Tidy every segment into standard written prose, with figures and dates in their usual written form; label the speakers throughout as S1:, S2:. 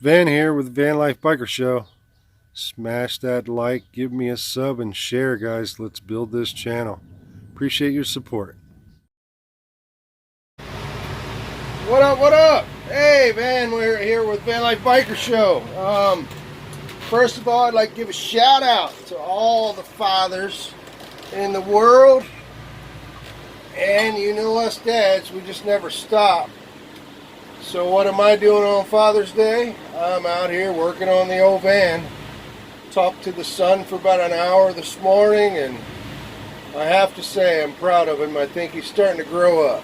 S1: Van here with Van Life Biker Show. Smash that like, give me a sub, and share, guys. Let's build this channel. Appreciate your support. What up, what up? Hey, Van, we're here with Van Life Biker Show. First of all, I'd like to give a shout out to all the fathers in the world. And you know us dads, we just never stop. So what am I doing on Father's Day? I'm out here working on the old van. Talked to the son for about an hour this morning, and I have to say I'm proud of him. I think he's starting to grow up.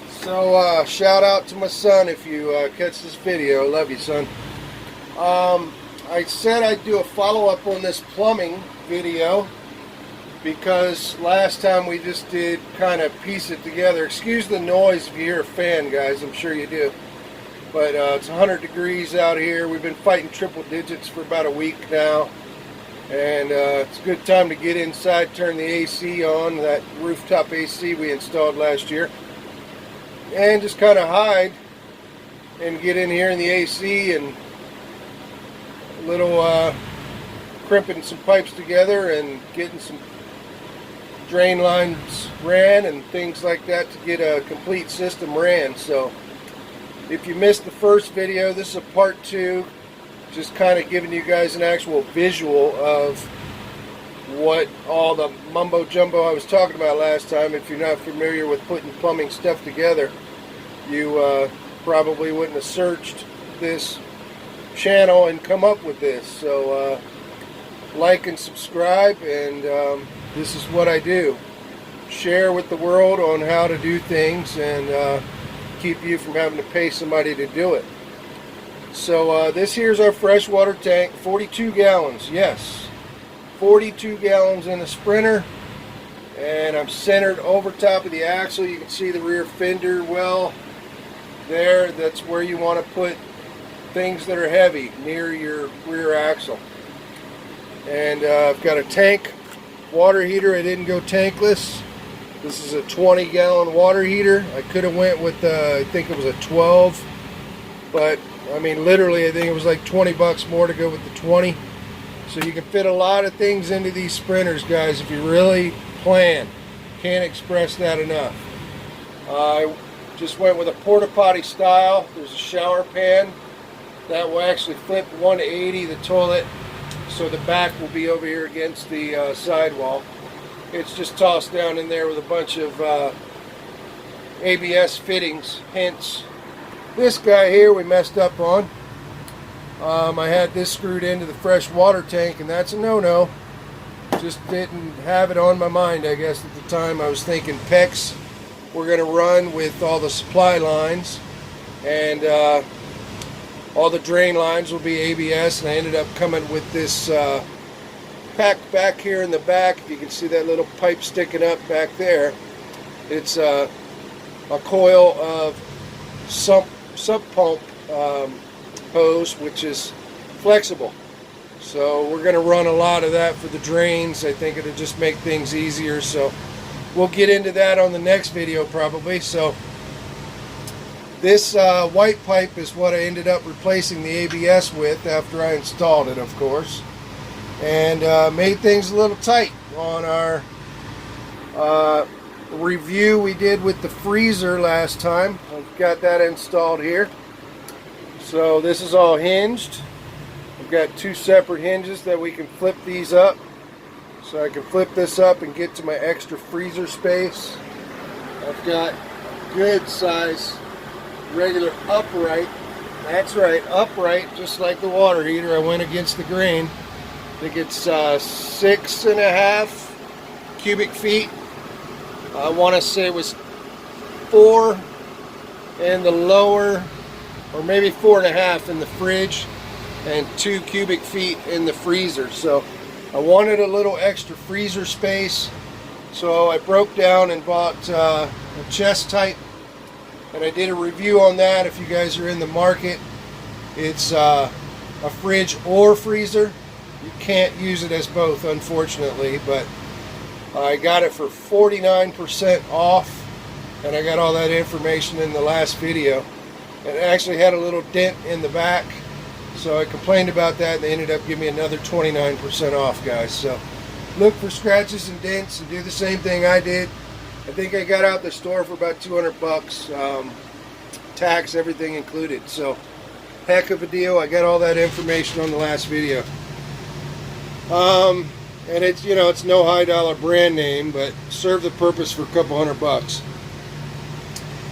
S1: So shout out to my son if you catch this video. Love you, son. I said I'd do a follow-up on this plumbing video because last time we just did kind of piece it together. Excuse the noise if you hear a fan, guys. I'm sure you do. But it's 100 degrees out here. We've been fighting triple digits for about a week now. And it's a good time to get inside, turn the AC on, that rooftop AC we installed last year. And just kind of hide and get in here in the AC and a little crimping some pipes together and getting some drain lines ran and things like that to get a complete system ran. So if you missed the first video, this is a part 2, just kind of giving you guys an actual visual of what all the mumbo jumbo I was talking about last time. If you're not familiar with putting plumbing stuff together, you probably wouldn't have searched this channel and come up with this. So like and subscribe, and this is what I do. Share with the world on how to do things and keep you from having to pay somebody to do it. So this here's our freshwater tank, 42 gallons, yes. 42 gallons in the Sprinter, and I'm centered over top of the axle. You can see the rear fender well there. That's where you want to put things that are heavy, near your rear axle. And I've got a tank water heater. I didn't go tankless. This is a 20-gallon water heater. I could have went with I think it was a 12, but I mean literally I think it was like 20 bucks more to go with the 20. So you can fit a lot of things into these Sprinters, guys, if you really plan. Can't express that enough. I just went with a porta potty style. There's a shower pan that will actually flip 180 the toilet, so the back will be over here against the sidewall. It's just tossed down in there with a bunch of ABS fittings. Hence, this guy here we messed up on. I had this screwed into the fresh water tank, and that's a no-no. Just didn't have it on my mind, I guess, at the time. I was thinking PEX we're going to run with all the supply lines, and all the drain lines will be ABS, and I ended up coming with this pack back here in the back. If you can see that little pipe sticking up back there, it's a coil of sump pump hose, which is flexible. So we're going to run a lot of that for the drains. I think it'll just make things easier. So we'll get into that on the next video probably. So this white pipe is what I ended up replacing the ABS with after I installed it, of course, and made things a little tight on our review we did with the freezer last time. I've got that installed here. So this is all hinged. I've got 2 separate hinges that we can flip these up. So I can flip this up and get to my extra freezer space. I've got good size regular upright. That's right, upright, just like the water heater. I went against the grain. I think it's 6.5 cubic feet. I want to say it was 4 in the lower, or maybe 4.5 in the fridge, and 2 cubic feet in the freezer. So I wanted a little extra freezer space, so I broke down and bought a chest type, and I did a review on that. If you guys are in the market, it's a fridge or freezer. You can't use it as both, unfortunately, but I got it for 49% off, and I got all that information in the last video. It actually had a little dent in the back So I complained about that, and they ended up giving me another 29% off, guys. So look for scratches and dents and do the same thing I did. I think I got out the store for about 200 bucks, tax, everything included. So heck of a deal. I got all that information on the last video. And it's, you know, it's no high dollar brand name, but serve the purpose for a couple $100.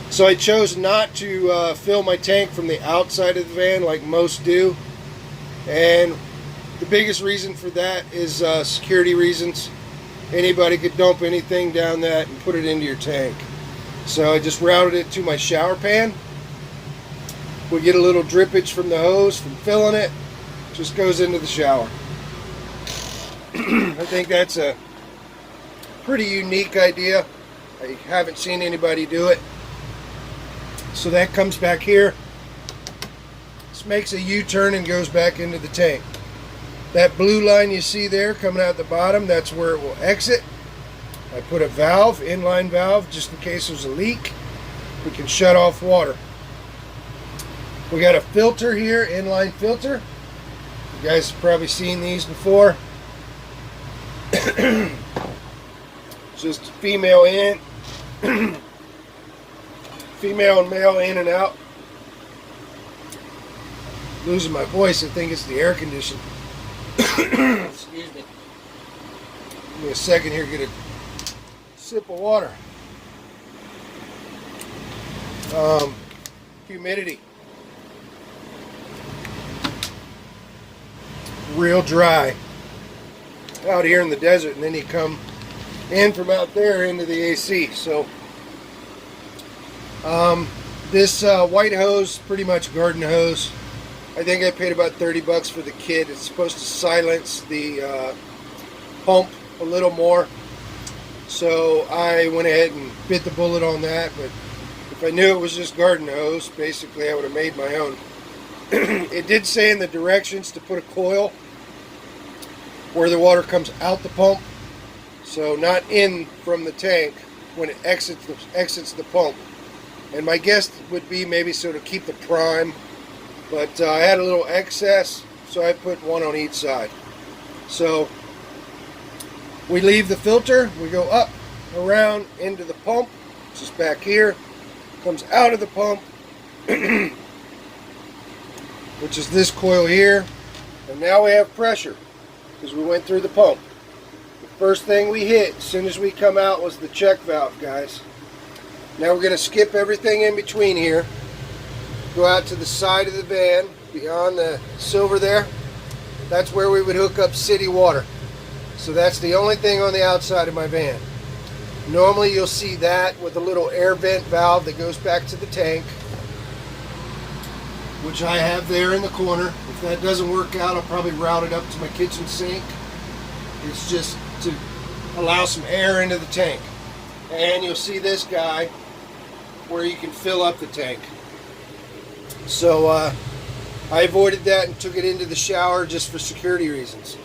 S1: So I chose not to fill my tank from the outside of the van like most do, and the biggest reason for that is security reasons. Anybody could dump anything down that and put it into your tank. So I just routed it to my shower pan. We get a little drippage from the hose from filling it, just goes into the shower. I think that's a pretty unique idea. I haven't seen anybody do it. So that comes back here. This makes a U-turn and goes back into the tank. That blue line you see there coming out the bottom, that's where it will exit. I put a valve, inline valve, just in case there's a leak. We can shut off water. We got a filter here, inline filter. You guys have probably seen these before. Just female in, female and male in and out. Losing my voice, I think it's the air conditioning. Excuse me. Give me a second here, get a sip of water. Humidity. Real dry out here in the desert, and then you come in from out there into the AC. So this white hose, pretty much garden hose. I think I paid about 30 bucks for the kit. It's supposed to silence the pump a little more, so I went ahead and bit the bullet on that. But if I knew it was just garden hose, basically I would have made my own. It did say in the directions to put a coil where the water comes out the pump, so not in from the tank when it exits the pump. And my guess would be maybe so to keep the prime, but I had a little excess, so I put one on each side. So we leave the filter, we go up, around into the pump, which is back here, comes out of the pump, which is this coil here, and now we have pressure because we went through the pump. The first thing we hit as soon as we come out was the check valve, guys. Now we're going to skip everything in between here, go out to the side of the van beyond the silver there. That's where we would hook up city water. So that's the only thing on the outside of my van. Normally you'll see that with a little air vent valve that goes back to the tank, which I have there in the corner. If that doesn't work out, I'll probably route it up to my kitchen sink. It's just to allow some air into the tank. And you'll see this guy where you can fill up the tank. So I avoided that and took it into the shower just for security reasons.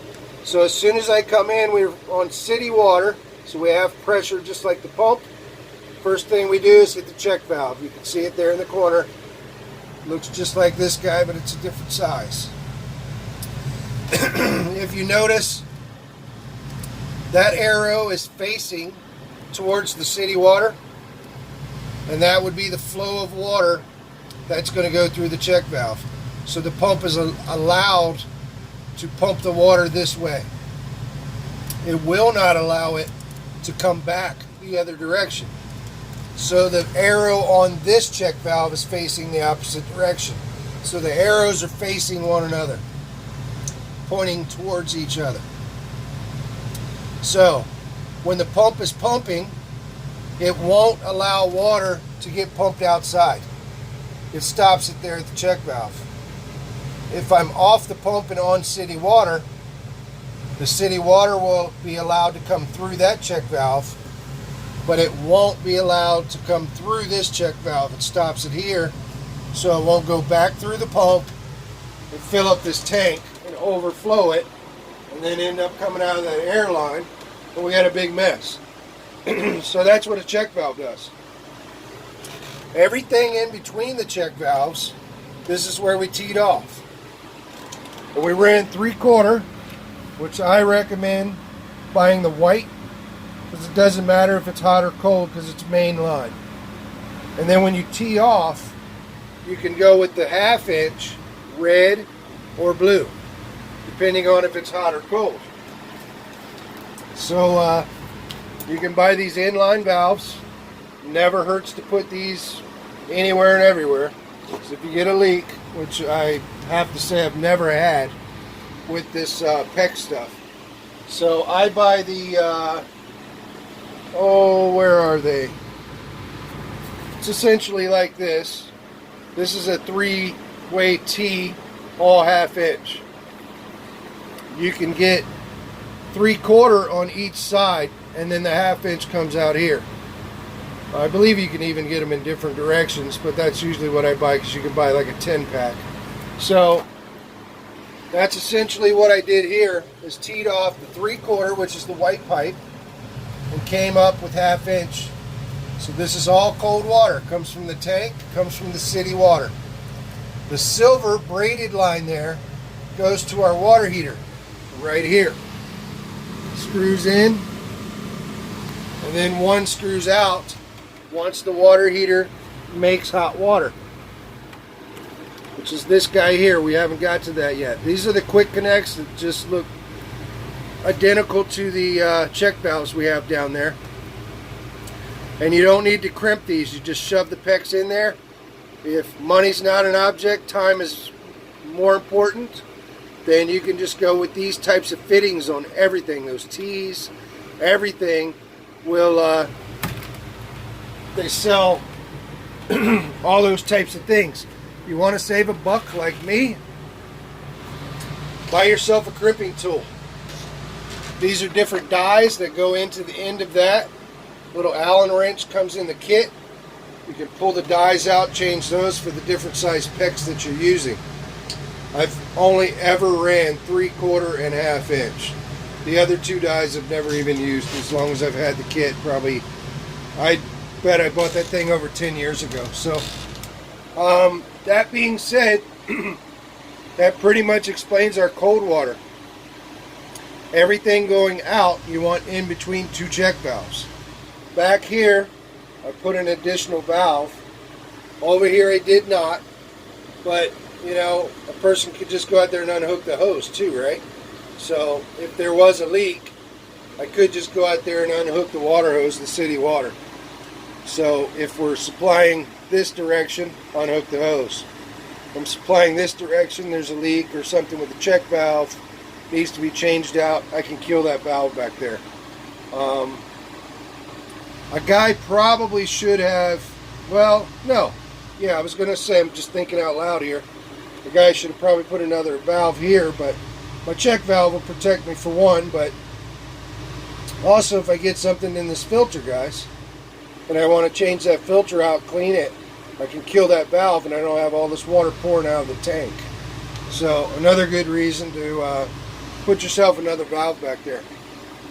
S1: So as soon as I come in, we're on city water, so we have pressure just like the pump. First thing we do is hit the check valve. You can see it there in the corner. Looks just like this guy, but it's a different size. If you notice, that arrow is facing towards the city water, and that would be the flow of water that's going to go through the check valve. So the pump is allowed to pump the water this way. It will not allow it to come back the other direction. So the arrow on this check valve is facing the opposite direction. So the arrows are facing one another, pointing towards each other. So when the pump is pumping, it won't allow water to get pumped outside. It stops it there at the check valve. If I'm off the pump and on city water, the city water will be allowed to come through that check valve, but it won't be allowed to come through this check valve. It stops it here, so it won't go back through the pump and fill up this tank and overflow it, and then end up coming out of that air line, and we got a big mess. So that's what a check valve does. Everything in between the check valves, this is where we teed off. But we ran 3/4, which I recommend buying the white, because it doesn't matter if it's hot or cold because it's main line. And then when you tee off, you can go with the 1/2 inch red or blue, depending on if it's hot or cold. So you can buy these inline valves. Never hurts to put these anywhere and everywhere. So if you get a leak, which I have to say I've never had with this PEX stuff. So I buy the, where are they? It's essentially like this. This is a 3-way T, all 1/2 inch. You can get 3/4 on each side, and then the 1/2 inch comes out here. I believe you can even get them in different directions, but that's usually what I buy, because you can buy like a 10-pack. So that's essentially what I did here, is teed off the 3/4, which is the white pipe, and came up with 1/2 inch. So this is all cold water. Comes from the tank, comes from the city water. The silver braided line there goes to our water heater right here. Screws in, and then one screws out once the water heater makes hot water, which is this guy here. We haven't got to that yet. These are the quick connects that just look identical to the check valves we have down there. And you don't need to crimp these. You just shove the PEX in there. If money's not an object, time is more important, then you can just go with these types of fittings on everything. Those T's, everything will, they sell all those types of things. You want to save a buck like me? Buy yourself a crimping tool. These are different dies that go into the end of that. Little Allen wrench comes in the kit. You can pull the dies out, change those for the different size PEX that you're using. I've only ever ran 3/4 and 1/2 inch. The other two dies I've never even used as long as I've had the kit. Probably, I bet I bought that thing over 10 years ago. So, that being said, that pretty much explains our cold water. Everything going out, you want in between two check valves. Back here, I put an additional valve. Over here, I did not. But, you know, a person could just go out there and unhook the hose too, right? So, if there was a leak, I could just go out there and unhook the water hose, the city water. So, if we're supplying this direction, unhook the hose. If I'm supplying this direction, there's a leak or something with the check valve, needs to be changed out, I can kill that valve back there. A guy probably should have, well, no. Yeah, I was going to say, I'm just thinking out loud here. The guy should have probably put another valve here, but my check valve will protect me for one, but also if I get something in this filter, guys, and I want to change that filter out, clean it, I can kill that valve and I don't have all this water pouring out of the tank. So another good reason to put yourself another valve back there.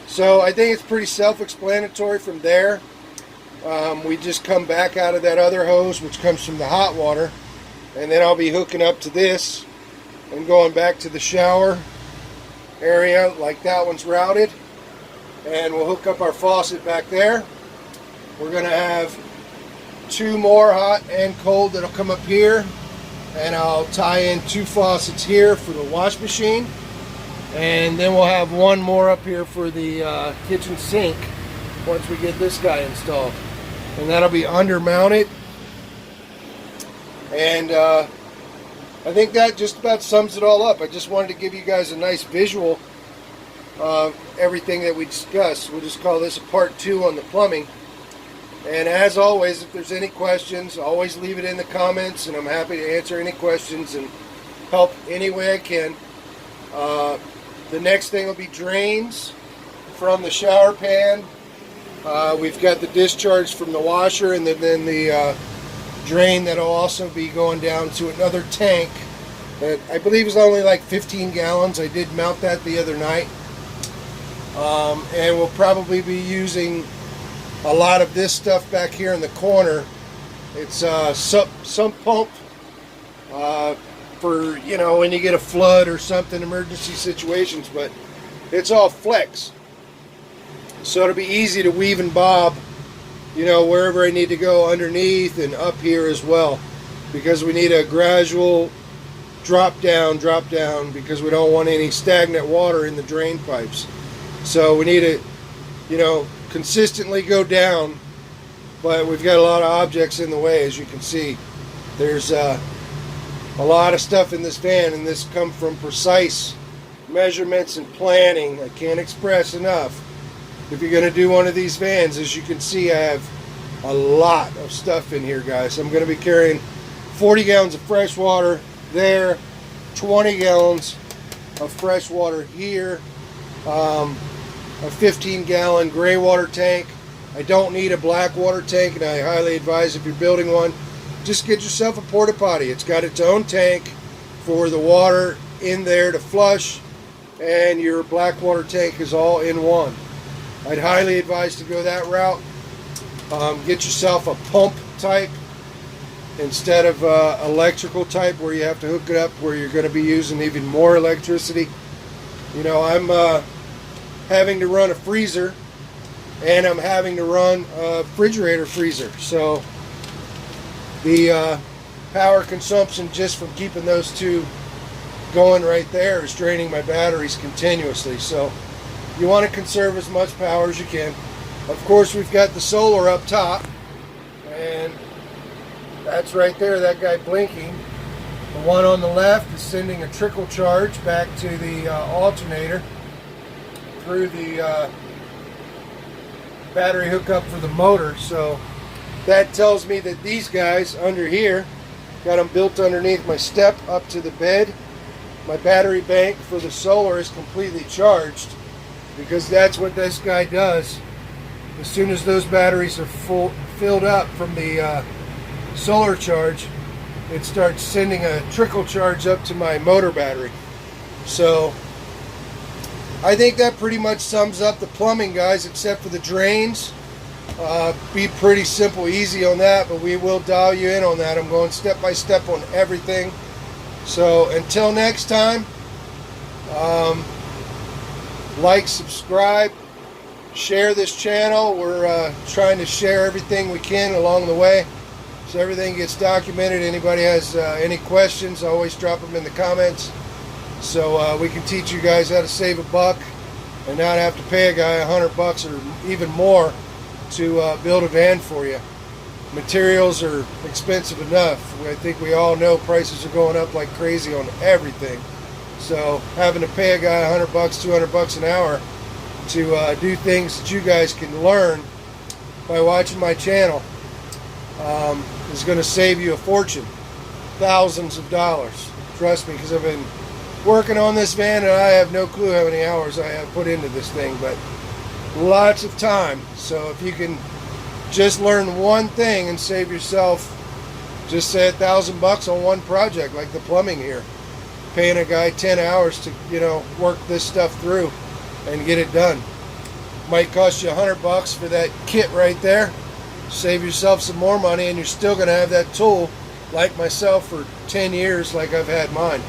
S1: So I think it's pretty self-explanatory from there. We just come back out of that other hose, which comes from the hot water, and then I'll be hooking up to this and going back to the shower area like that one's routed, and we'll hook up our faucet back there. We're going to have two more hot and cold that'll come up here, and I'll tie in two faucets here for the wash machine. And then we'll have one more up here for the kitchen sink once we get this guy installed. And that'll be under mounted. And I think that just about sums it all up. I just wanted to give you guys a nice visual of everything that we discussed. We'll just call this a part 2 on the plumbing. And as always, if there's any questions, always leave it in the comments, and I'm happy to answer any questions and help any way I can. The next thing will be drains from the shower pan. We've got the discharge from the washer, and then the drain that'll also be going down to another tank that I believe is only like 15 gallons. I did mount that the other night. And we'll probably be using a lot of this stuff back here in the corner. It's a sump pump for for, you know, when you get a flood or something, emergency situations, but it's all flex. So it'll be easy to weave and bob, you know, wherever I need to go underneath and up here as well, because we need a gradual drop down, because we don't want any stagnant water in the drain pipes. So we need to, you know, consistently go down, but we've got a lot of objects in the way, as you can see. There's a lot of stuff in this van, and this come from precise measurements and planning. I can't express enough. If you're going to do one of these vans, as you can see, I have a lot of stuff in here, guys. I'm going to be carrying 40 gallons of fresh water there, 20 gallons of fresh water here, a 15-gallon gray water tank. I don't need a black water tank, and I highly advise, if you're building one, just get yourself a porta potty. It's got its own tank for the water in there to flush, and your black water tank is all in one. I'd highly advise to go that route. Get yourself a pump type instead of electrical type, where you have to hook it up, where you're going to be using even more electricity. You know, I'm having to run a freezer, and I'm having to run a refrigerator freezer. So the power consumption just from keeping those two going right there is draining my batteries continuously. So you want to conserve as much power as you can. Of course, we've got the solar up top, and that's right there, that guy blinking. The one on the left is sending a trickle charge back to the alternator through the battery hookup for the motor. So that tells me that these guys under here, got them built underneath my step up to the bed. My battery bank for the solar is completely charged, because that's what this guy does. As soon as those batteries are filled up from the solar charge, it starts sending a trickle charge up to my motor battery. So I think that pretty much sums up the plumbing, guys, except for the drains. Be pretty simple, easy on that, but we will dial you in on that. I'm going step by step on everything. So until next time, like, subscribe, share this channel. We're trying to share everything we can along the way, so everything gets documented. Anybody has any questions, always drop them in the comments, so we can teach you guys how to save $1 and not have to pay a guy $100 or even more to build a van for you. Materials are expensive enough. I think we all know prices are going up like crazy on everything. So having to pay a guy $100, $200 an hour to do things that you guys can learn by watching my channel is going to save you a fortune, thousands of dollars. Trust me, because I've been working on this van, and I have no clue how many hours I have put into this thing, but lots of time. So if you can just learn one thing and save yourself, just say $1,000 on one project, like the plumbing here, paying a guy 10 hours to, you know, work this stuff through and get it done. Might cost you $100 for that kit right there. Save yourself some more money, and you're still going to have that tool, like myself, for 10 years like I've had mine.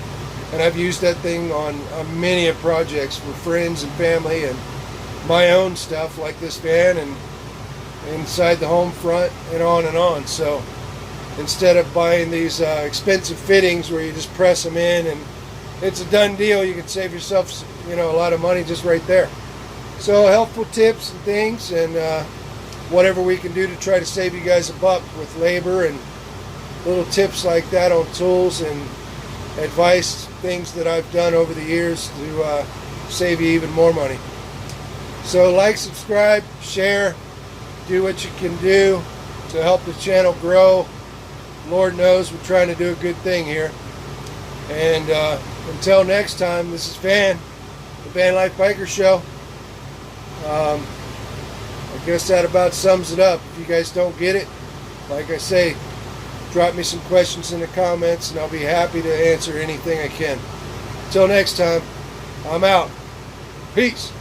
S1: And I've used that thing on many of projects for friends and family, and my own stuff like this van, and inside the home front, and on and on. So instead of buying these expensive fittings where you just press them in and it's a done deal, you can save yourself, you know, a lot of money just right there. So helpful tips and things, and whatever we can do to try to save you guys $1 with labor and little tips like that on tools and advice, things that I've done over the years to save you even more money. So like, subscribe, share, do what you can do to help the channel grow. Lord knows we're trying to do a good thing here. And until next time, this is Van, the Van Life Biker Show. I guess that about sums it up. If you guys don't get it, like I say, drop me some questions in the comments, and I'll be happy to answer anything I can. Until next time, I'm out. Peace.